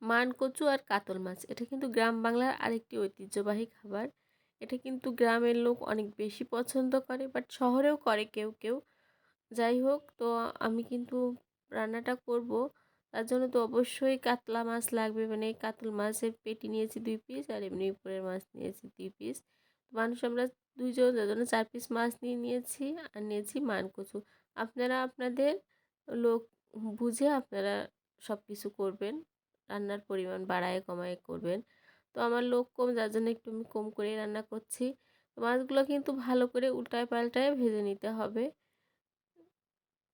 মান কচু আর কাতল মাছ, এটা কিন্তু গ্রাম বাংলার আরেকটি ঐতিহ্যবাহী খাবার। এটা কিন্তু গ্রামের লোক অনেক বেশি পছন্দ করে, বাট শহরেও করে কেউ কেউ। যাই হোক, তো আমি কিন্তু রান্নাটা করব, তার জন্য তো অবশ্যই কাতলা মাছ লাগবে, মানে কাতল মাছের পেটি নিয়েছি 2 পিস, আর এমনি উপরের মাছ নিয়েছি 2 পিস। মানুষ আমরা দুইজন, যার জন্য 4 পিস মাছ নিয়ে নিয়েছি, আর নিয়েছি মান কচু। আপনারা আপনাদের লোক বুঝে আপনারা সব কিছু করবেন, রান্নার পরিমাণ বাড়ায় কমায় করবেন। তো আমার লোক কম, যার জন্য একটু আমি কম করে রান্না করছি। তো মাছগুলো কিন্তু ভালো করে উল্টায় পাল্টায় ভেজে নিতে হবে।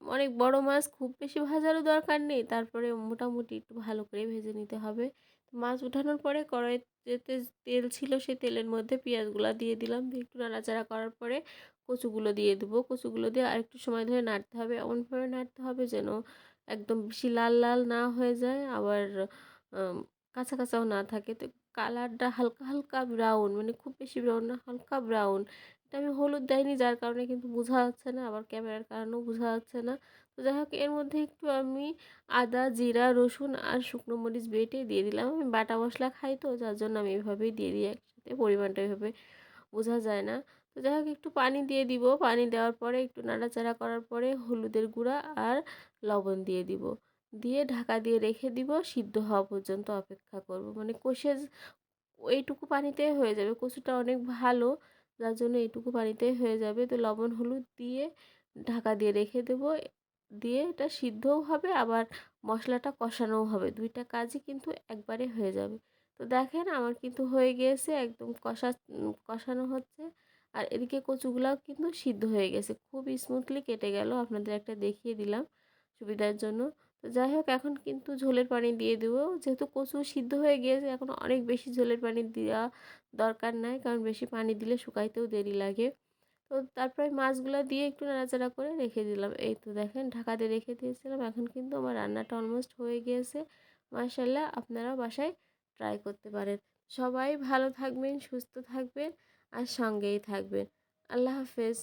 অনেক বড় মাছ খুব বেশি ভাজারও দরকার নেই, তারপরে মোটামুটি একটু ভালো করে ভেজে নিতে হবে। তো মাছ উঠানোর পরে কড়াইতে তেল ছিল, সেই তেলের মধ্যে পেঁয়াজগুলো দিয়ে দিলাম, দিয়ে একটু নাড়াচাড়া করার পরে কচুগুলো দিয়ে দেবো। কচুগুলো দিয়ে আরেকটু সময় ধরে নাড়তে হবে, এমনভাবে নাড়তে হবে যেন একদম বেশি লাল লাল না হয়ে যায়, আবার আম, কাঁচা কাঁচাও না থাকে। তো কালারটা হালকা হালকা ব্রাউন, মানে খুব বেশি ব্রাউন না, হালকা ব্রাউন। এটা আমি হলুদ দেয়নি, যার কারণে কিন্তু বোঝা যাচ্ছে না, আবার ক্যামেরার কারণেও বোঝা যাচ্ছে না। তো যাই হোক, এর মধ্যে একটু আমি আদা, জিরা, রসুন আর শুকনো মরিচ বেটে দিয়ে দিলাম। আমি বাটা মশলা খাই, তো যার জন্য আমি এভাবেই দিয়ে দিই একসাথে, পরিমাণটা এভাবে বোঝা যায় না। তো যাই হোক, একটু পানি দিয়ে দিব, পানি দেওয়ার পরে একটু নাড়াচাড়া করার পরে হলুদের গুঁড়া আর লবণ দিয়ে দিব, দিয়ে ঢাকা দিয়ে রেখে দিব, সিদ্ধ হওয়া পর্যন্ত অপেক্ষা করব। মানে এইটুকু পানিতে হয়ে যাবে, কচুটা অনেক ভালো, যার জন্য এইটুকু পানিতে হয়ে যাবে। তো লবণ হলুদ দিয়ে ঢাকা দিয়ে রেখে দেব, দিয়ে এটা সিদ্ধও হবে, আবার মশলাটা কষানোও হবে, দুইটা কাজই কিন্তু একবারে হয়ে যাবে। তো দেখেন আমার কিন্তু হয়ে গিয়েছে, একদম কষানো হচ্ছে, আর এদিকে কচুগুলাও কিন্তু সিদ্ধ হয়ে গেছে, খুব স্মুথলি কেটে গেল, আপনাদের একটা দেখিয়ে দিলাম সুবিধার জন্য। তো যাই হোক, এখন কিন্তু ঝোলের পানি দিয়ে দেবো, যেহেতু কচু সিদ্ধ হয়ে গিয়েছে, এখন অনেক বেশি ঝোলের পানি দেওয়া দরকার নাই, কারণ বেশি পানি দিলে শুকাইতেও দেরি লাগে। তো তারপরে মাছগুলো দিয়ে একটু নাড়াচাড়া করে রেখে দিলাম। এই তো দেখেন, ঢাকা দিয়ে রেখে দিয়েছিলাম, এখন কিন্তু আমার রান্নাটা অলমোস্ট হয়ে গিয়েছে। মাশাল্লাহ, আপনারাও বাসায় ট্রাই করতে পারেন। সবাই ভালো থাকবেন, সুস্থ থাকবেন, আর সঙ্গেই থাকবেন। আল্লাহ হাফেজ।